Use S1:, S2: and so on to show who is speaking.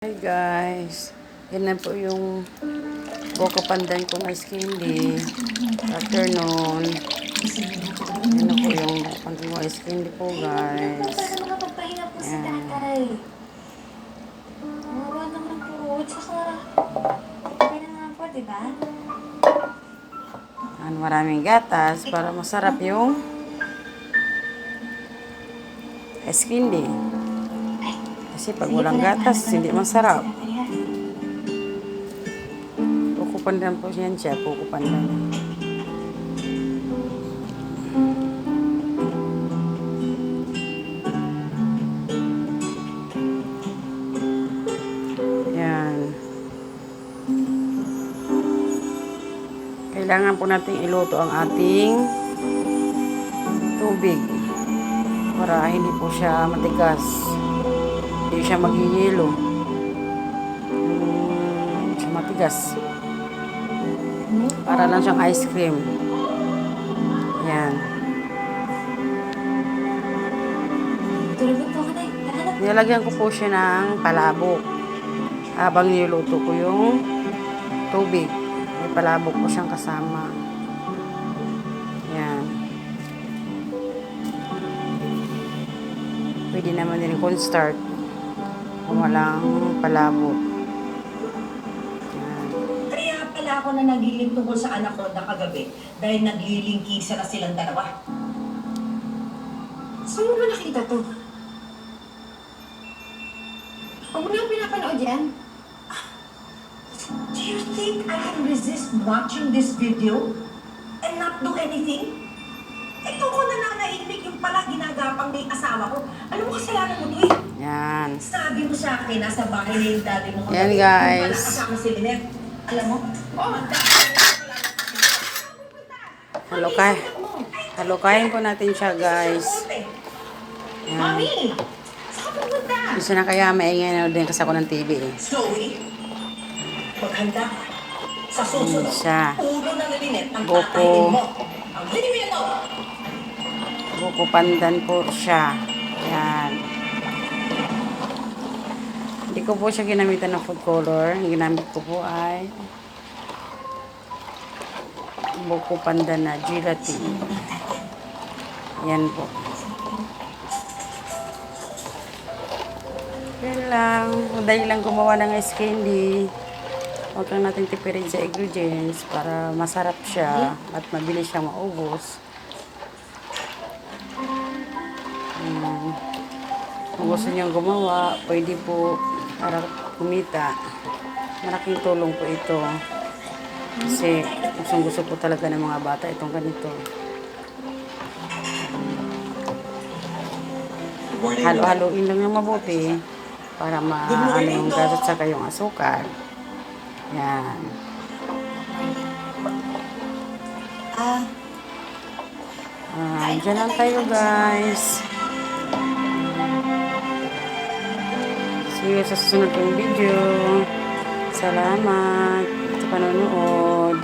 S1: Hi guys, yan na po yung Buko Pandan kong ice candy. Afternoon. Yan na po yung Buko Pandan kong ice candy po guys.
S2: Para makapagpahinga po si tatay. Mawa naman po. Tsaka, okay na nga po, diba?
S1: Maraming gatas para masarap yung ice candy. Kasi pag walang gatas, hindi masarap. Buko Pandan po yan siya, Buko Pandan. Yan. Kailangan po natin iluto ang ating tubig para hindi po siya matigas. Hindi siya mag-yelo. Siya matigas. Para lang siyang ice cream. Yan.
S2: Tulog po ka na.
S1: Nilagyan ko po siya ng palabok. Habang niluto ko yung tubig. May palabok po siyang kasama. Yan. Pwede naman din cornstarch. Kung walang palabok.
S3: Kaya pala ako na nagiling tungkol sa anak ko na kagabi dahil naglilingkisa na silang dalawa.
S2: Saan mo ba nakita to? Huwag mo nang pinapanood yan.
S3: Do you think I can resist watching this video and not do anything? Ito ko nananahimik yung pala ginagapang ng asawa ko. Alam mo kasalanan mo to eh.
S1: Yan.
S3: Sabi mo sa akin, nasa bahay na yung daddy mo.
S1: Yan, guys.
S3: Yung pala kasama si Lynette. Alam mo?
S1: Halukayin po natin siya guys. Yan.
S3: Mami! Saan ka pumunta?
S1: Gusto na kaya maingay na din kasi ako ng TV eh.
S3: Zoe, maghanda ka. Sa susunod,
S1: Siya.
S3: ulo na Lynette ang
S1: Buko.
S3: tatayin mo. Ang linimino!
S1: Buko Pandan po siya. Yan. Hindi ko po siya ginamitan ng food color. Ang ginamit ko po ay Buko Pandan na gelatin. Yan po. Yan lang. Dahil lang gumawa ng ice candy. Huwag lang natin tipirin sa ingredients para masarap siya at mabilis siyang maubos. Kung gusto niyong gumawa, pwede po para kumita. Malaking tulong po ito. Kasi gusto po talaga ng mga bata itong ganito. Halo-haloin lang yung mabuti para maano yung gatas saka yung asukar. Yan. Dyan lang tayo guys. See you sa susunod kong video. Salamat sa panonood.